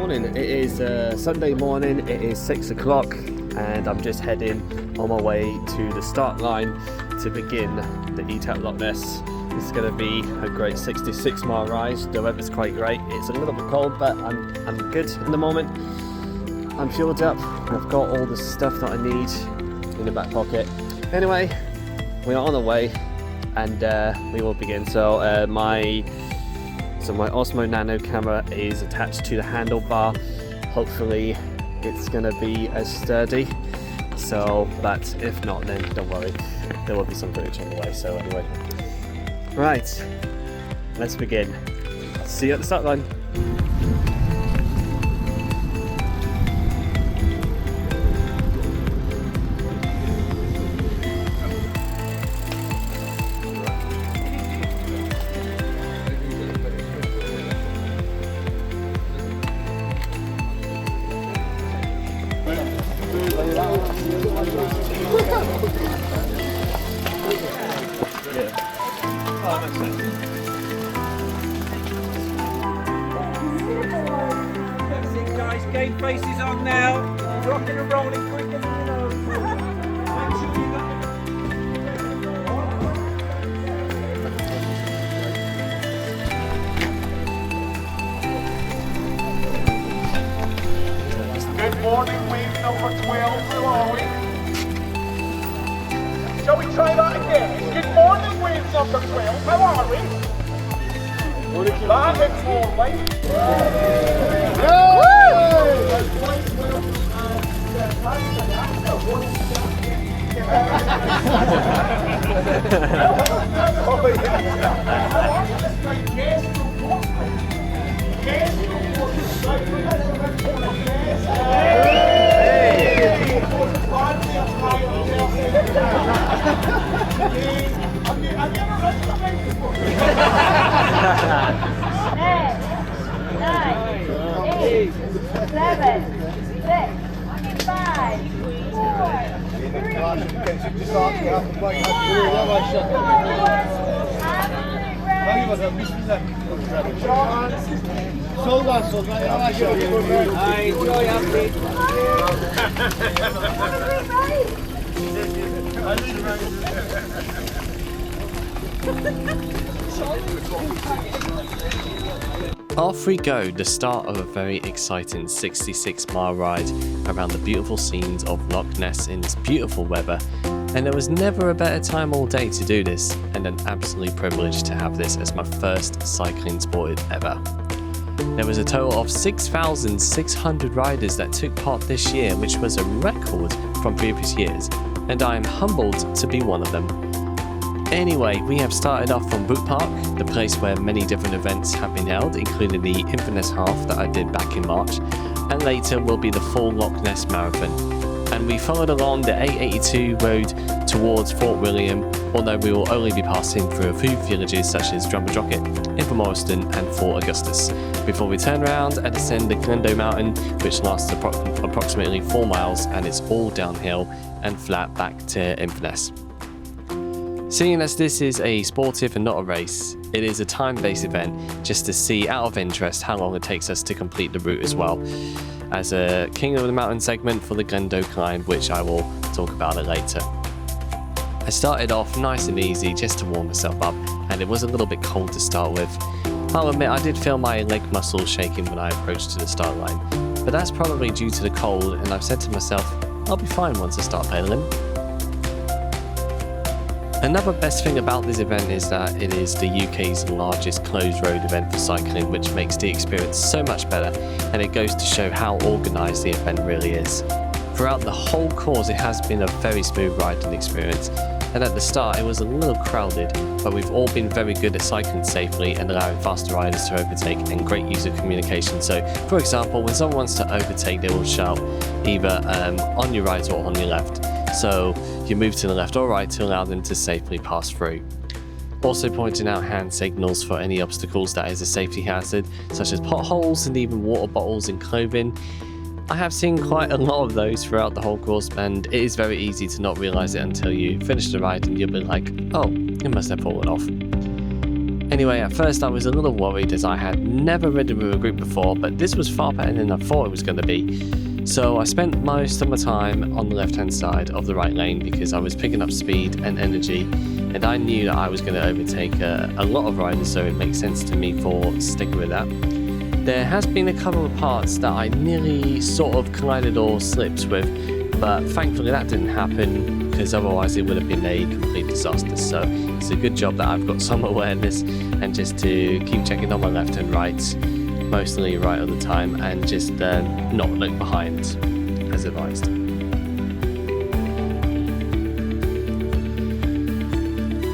morning. It is Sunday morning, it is 6 o'clock and I'm just heading on my way to the start line to begin the Etape Loch Ness. It's going to be a great 66-mile ride. The weather's quite great. It's a little bit cold, but I'm good at the moment. I'm fueled up. I've got all the stuff that I need in the back pocket. Anyway, we are on the way and we will begin. So my Osmo Nano camera is attached to the handlebar. Hopefully it's going to be as sturdy. So, but if not, then don't worry. There will be some footage on the way. So anyway, right, let's begin. See you at the start line. Guys, game faces on now. Rocking and rolling quicker than you know. Make sure you got Good morning, wave number 12. How are we? Shall we try that again? Good morning, wave number 12. How are we? That is lovely. Off we go, the start of a very exciting 66-mile ride around the beautiful scenes of Loch Ness in this beautiful weather, and there was never a better time all day to do this, and an absolute privilege to have this as my first cycling sportive ever. There was a total of 6,600 riders that took part this year, which was a record from previous years, and I am humbled to be one of them. Anyway, we have started off from Boot Park, the place where many different events have been held, including the infamous half that I did back in March, and later will be the full Loch Ness Marathon. And we followed along the A82 road towards Fort William, although we will only be passing through a few villages such as Drumnadrochit, Invermoriston and Fort Augustus, before we turn around and ascend the Glendoe Mountain, which lasts approximately 4 miles, and it's all downhill and flat back to Inverness. Seeing as this is a sportive and not a race, it is a time-based event just to see out of interest how long it takes us to complete the route as well, as a King of the Mountain segment for the Glendoe climb, which I will talk about it later. I started off nice and easy just to warm myself up, and it was a little bit cold to start with. I'll admit I did feel my leg muscles shaking when I approached to the start line, but that's probably due to the cold, and I've said to myself, I'll be fine once I start pedaling. Another best thing about this event is that it is the UK's largest closed road event for cycling, which makes the experience so much better, and it goes to show how organised the event really is. Throughout the whole course it has been a very smooth riding experience, and at the start it was a little crowded, but we've all been very good at cycling safely and allowing faster riders to overtake, and great use of communication. So for example, when someone wants to overtake, they will shout either on your right or on your left. So you move to the left or right to allow them to safely pass through. Also pointing out hand signals for any obstacles that is a safety hazard, such as potholes and even water bottles and clothing. I have seen quite a lot of those throughout the whole course, and it is very easy to not realise it until you finish the ride and you'll be like, oh, it must have fallen off. Anyway, at first I was a little worried as I had never ridden with a group before, but this was far better than I thought it was going to be. So I spent most of my time on the left hand side of the right lane because I was picking up speed and energy, and I knew that I was going to overtake a lot of riders, so it makes sense to me for sticking with that. There has been a couple of parts that I nearly sort of collided or slipped with, but thankfully that didn't happen because otherwise it would have been a complete disaster. So it's a good job that I've got some awareness and just to keep checking on my left and right, mostly right all the time, and just not look behind as advised.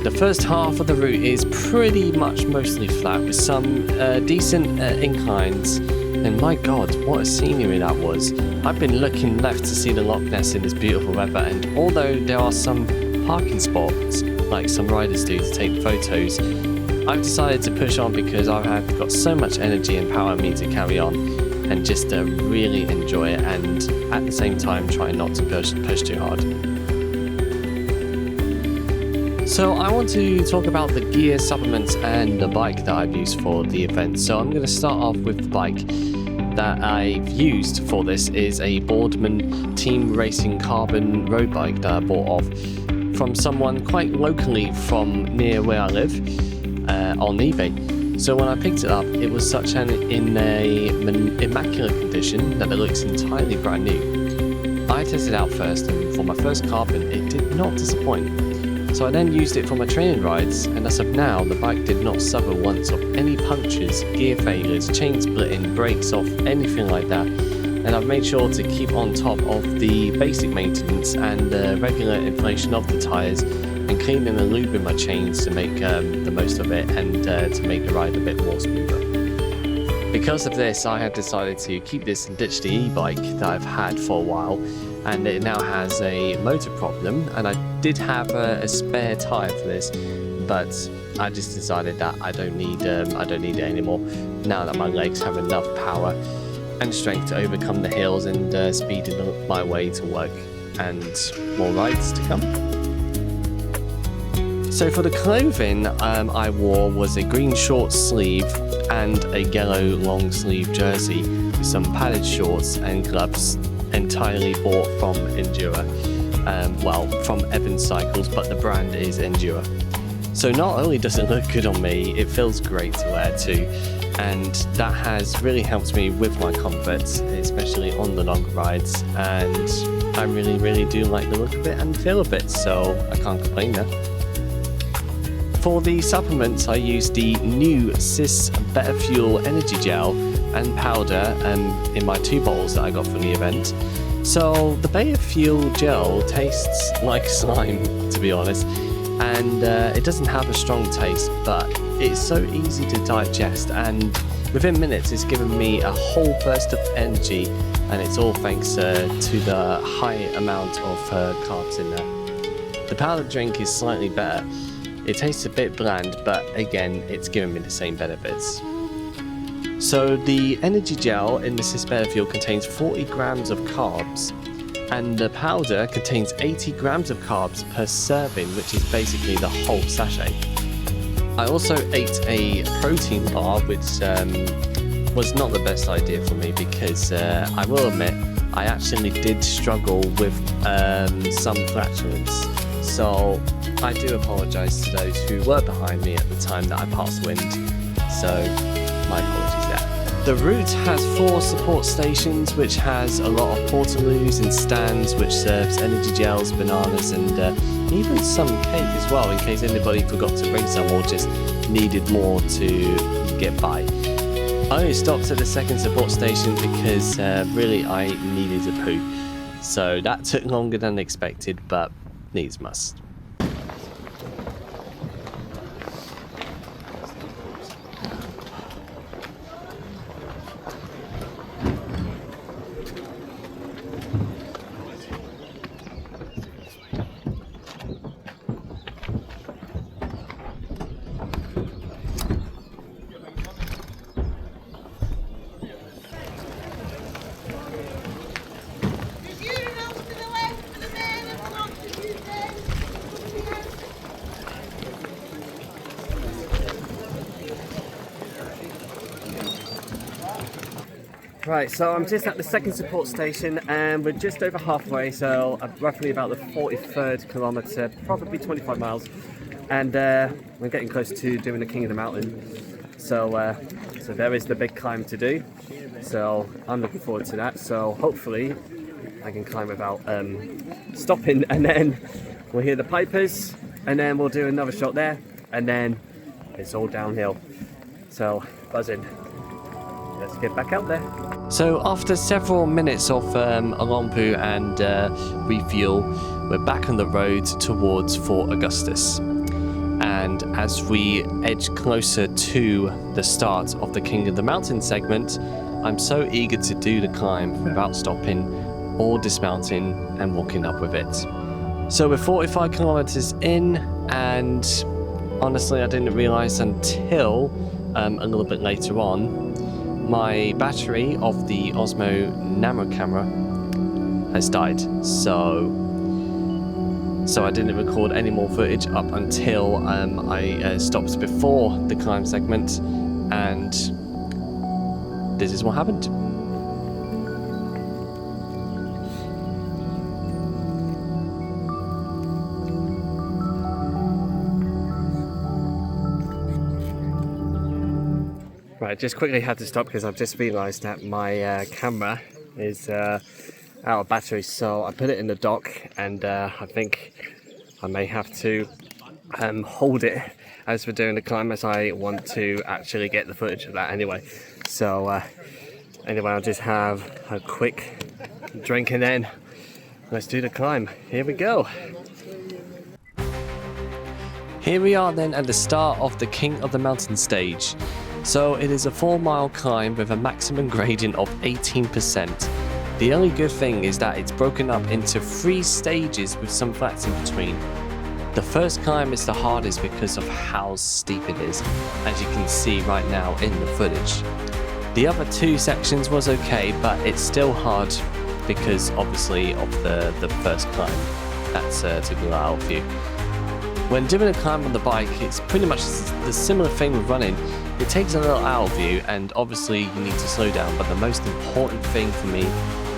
The first half of the route is pretty much mostly flat with some decent inclines, and my god, what a scenery that was. I've been looking left to see the Loch Ness in this beautiful weather, and although there are some parking spots like some riders do to take photos, I've decided to push on because I've got so much energy and power in me to carry on and just really enjoy it, and at the same time try not to push too hard. So I want to talk about the gear, supplements and the bike that I've used for the event. So I'm going to start off with the bike that I've used for this. Is a Boardman Team Racing Carbon road bike that I bought off from someone quite locally from near where I live on eBay. So when I picked it up, it was such an immaculate condition that it looks entirely brand new. I tested it out first, and for my first carbon it did not disappoint. So I then used it for my training rides, and as of now the bike did not suffer once of any punctures, gear failures, chain splitting, brakes off, anything like that. And I've made sure to keep on top of the basic maintenance and the regular inflation of the tyres, and cleaning and lubing my chains to make the most of it, and to make the ride a bit more smoother. Because of this, I have decided to keep this and ditch the e-bike that I've had for a while, and it now has a motor problem, and I did have a spare tyre for this, but I just decided that I don't need it anymore now that my legs have enough power and strength to overcome the hills and speeding my way to work, and more rides to come. So for the clothing I wore was a green short sleeve and a yellow long sleeve jersey with some padded shorts and gloves, entirely bought from Endura. From Evans Cycles, but the brand is Endura. So not only does it look good on me, it feels great to wear too, and that has really helped me with my comfort, especially on the long rides, and I really do like the look of it and feel of it, so I can't complain there. For the supplements, I used the new Cis Better Fuel Energy Gel and powder in my 2 bottles that I got from the event. So the Better Fuel Gel tastes like slime, to be honest, and it doesn't have a strong taste, but it's so easy to digest, and within minutes it's given me a whole burst of energy, and it's all thanks to the high amount of carbs in there. The powder drink is slightly better. It tastes a bit bland, but again, it's giving me the same benefits. So the energy gel in the Cis Better Fuel contains 40 grams of carbs, and the powder contains 80 grams of carbs per serving, which is basically the whole sachet. I also ate a protein bar, which was not the best idea for me because I will admit I actually did struggle with some flatulence. So I do apologise to those who were behind me at the time that I passed wind. So my apologies there. The route has 4 support stations, which has a lot of portaloos and stands which serves energy gels, bananas and even some cake as well, in case anybody forgot to bring some or just needed more to get by. I only stopped at the 2nd support station because really I needed a poo. So that took longer than expected, but needs must. Right, so I'm just at the second support station and we're just over halfway, so roughly about the 43rd kilometre, probably 25 miles, and we're getting close to doing the King of the Mountain. So, so there is the big climb to do, so I'm looking forward to that. So hopefully I can climb without stopping, and then we'll hear the pipers, and then we'll do another shot there, and then it's all downhill. So buzzing. Let's get back out there. So after several minutes of a long poo and refuel, we're back on the road towards Fort Augustus. And as we edge closer to the start of the King of the Mountain segment, I'm so eager to do the climb without stopping or dismounting and walking up with it. So we're 45 kilometers in, and honestly I didn't realize until a little bit later on, my battery of the Osmo Nano camera has died, so I didn't record any more footage up until I stopped before the climb segment, and this is what happened. Right, just quickly had to stop because I've just realised that my camera is out of battery, so I put it in the dock, and I think I may have to hold it as we're doing the climb, as I want to actually get the footage of that anyway. So anyway, I'll just have a quick drink and then let's do the climb. Here we go. Here we are then at the start of the King of the Mountain stage. So it is a 4-mile climb with a maximum gradient of 18%. The only good thing is that it's broken up into 3 stages with some flats in between. The first climb is the hardest because of how steep it is, as you can see right now in the footage. The other 2 sections was okay, but it's still hard because obviously of the first climb. That's to go out of view. When doing a climb on the bike, it's pretty much the similar thing with running. It takes a little out of you, and obviously you need to slow down, but the most important thing for me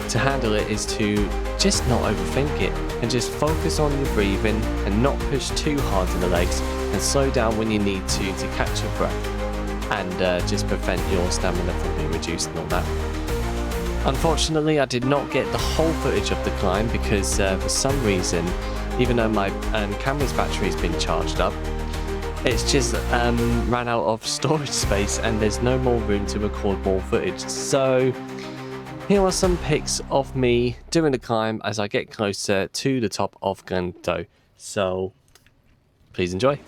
to handle it is to just not overthink it and just focus on your breathing and not push too hard in the legs, and slow down when you need to catch your breath and just prevent your stamina from being reduced and all that. Unfortunately, I did not get the whole footage of the climb because for some reason, even though my camera's battery's been charged up, it's just ran out of storage space and there's no more room to record more footage. So here are some pics of me doing the climb as I get closer to the top of Glendoe. So please enjoy.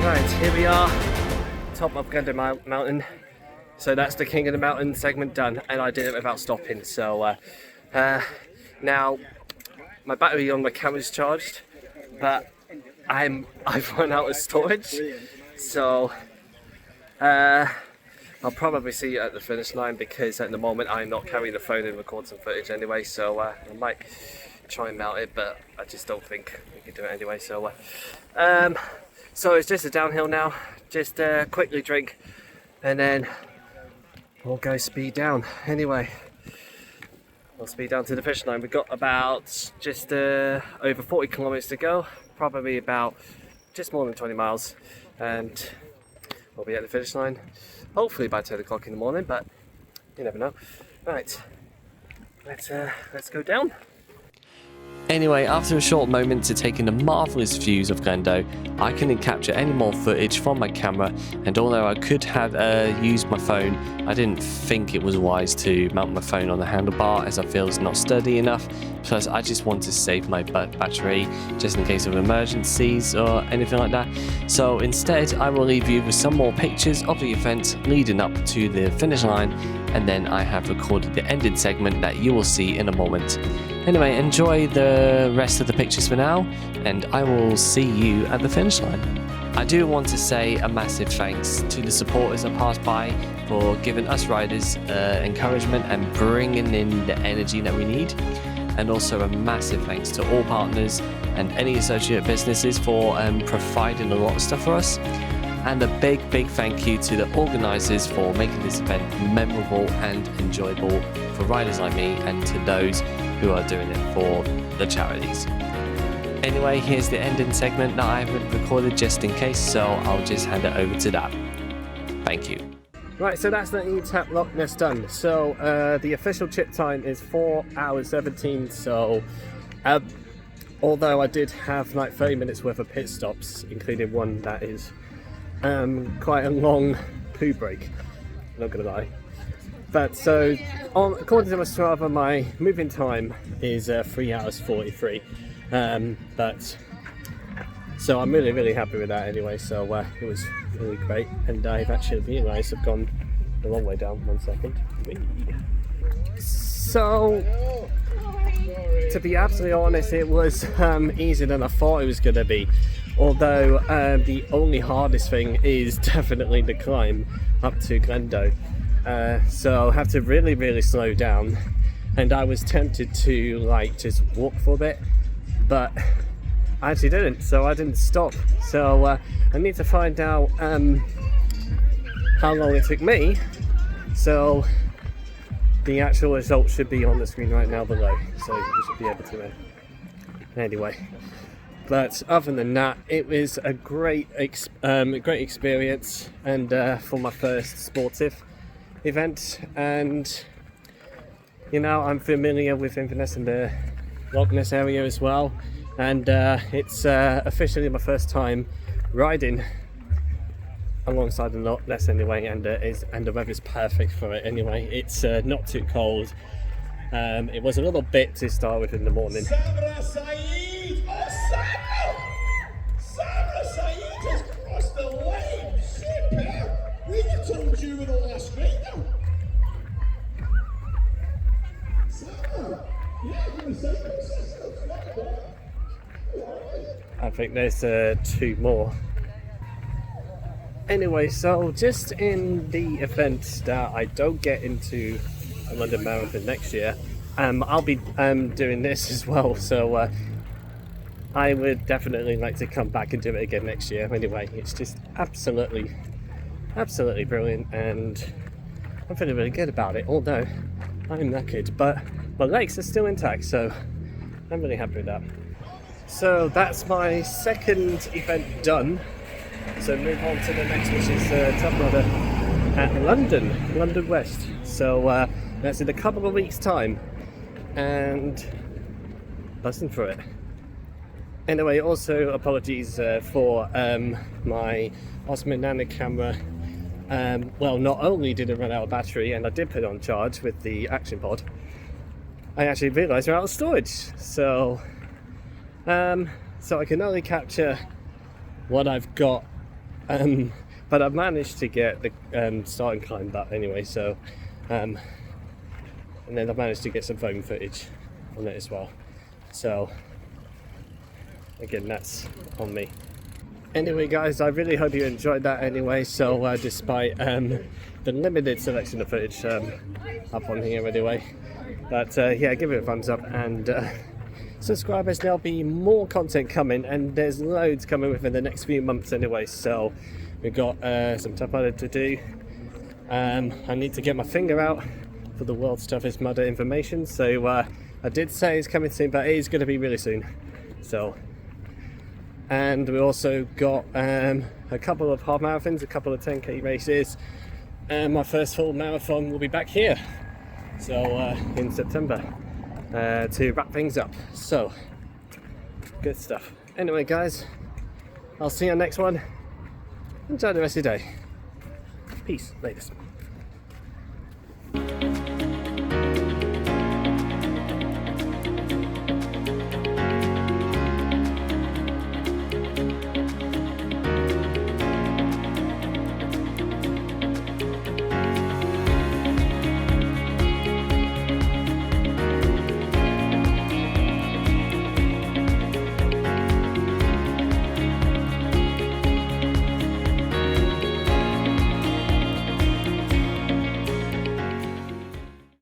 Right, here we are, top of Glendoe Mountain. So that's the King of the Mountain segment done, and I did it without stopping. So now my battery on my camera is charged, but I've run out of storage. So I'll probably see you at the finish line, because at the moment I'm not carrying the phone and record some footage anyway. So I might try and mount it, but I just don't think we can do it anyway. So so it's just a downhill now. Just quickly drink and then we'll go speed down. Anyway, we'll speed down to the finish line. We've got about just over 40 kilometers to go, probably about just more than 20 miles, and we'll be at the finish line hopefully by 10 o'clock in the morning, but you never know. Right, let's go down. Anyway, after a short moment to take in the marvellous views of Glendoe, I couldn't capture any more footage from my camera, and although I could have used my phone, I didn't think it was wise to mount my phone on the handlebar as I feel it's not sturdy enough, plus I just want to save my battery just in case of emergencies or anything like that. So instead I will leave you with some more pictures of the event leading up to the finish line, and then I have recorded the ending segment that you will see in a moment. Anyway, enjoy the rest of the pictures for now, and I will see you at the finish line. I do want to say a massive thanks to the supporters that passed by for giving us riders encouragement and bringing in the energy that we need, and also a massive thanks to all partners and any associate businesses for providing a lot of stuff for us. And a big thank you to the organisers for making this event memorable and enjoyable for riders like me and to those who are doing it for the charities. Anyway, here's the ending segment that I haven't recorded just in case, so I'll just hand it over to that. Thank you. Right, so that's the Etape Loch Ness done. So the official chip time is 4 hours 17. So although I did have like 30 minutes worth of pit stops, including one that is quite a long poo break, not gonna lie. But so according to my Strava, my moving time is 3 hours 43. But so I'm really happy with that anyway. So it was really great, and I've actually realised I've gone a long way down. 1 second. So to be absolutely honest, it was easier than I thought it was going to be. Although the only hardest thing is definitely the climb up to Glendoe. So I have to really slow down, and I was tempted to like just walk for a bit, but I actually didn't, so I didn't stop. So I need to find out how long it took me. So the actual result should be on the screen right now below, so you should be able to know. Anyway, but other than that, it was a great experience, and for my first sportive event. And you know, I'm familiar with Inverness and the Loch Ness area as well, and it's officially my first time riding alongside the Loch Ness anyway, and the weather's perfect for it anyway. It's not too cold. It was a little bit to start with in the morning. Samra Saeed! Oh, Samra Saeed has crossed the line! Superb! We were told you were the last rider! Samra! Yeah, from the cycle system! I think there's 2 more. Anyway, so just in the event that I don't get into a London Marathon next year, I'll be doing this as well, so I would definitely like to come back and do it again next year. Anyway, it's just absolutely brilliant, and I'm feeling really good about it, although I'm knackered, but my legs are still intact, so I'm really happy with that. So that's my second event done. So move on to the next, which is Tough Mudder at London West. So that's in a couple of weeks' time, and buzzing for it. Anyway, also apologies for my Osmo Nano camera. Well, not only did it run out of battery, and I did put it on charge with the Action Pod, I actually realised we're out of storage. So I can only capture what I've got, but I've managed to get the starting climb back anyway, so and then I've managed to get some phone footage on it as well, so again, that's on me. Anyway guys, I really hope you enjoyed that anyway. So despite the limited selection of footage up on here anyway, but yeah, give it a thumbs up and subscribe, as there'll be more content coming, and there's loads coming within the next few months anyway. So we've got some Tough Mudder to do. I need to get my finger out for the world's toughest mudder information, so I did say it's coming soon, but it is going to be really soon. So, and we also got a couple of half marathons, a couple of 10k races, and my first full marathon will be back here, so in September, to wrap things up. So Good stuff. Anyway, guys, I'll see you on the next one. Enjoy the rest of your day. Peace, ladies.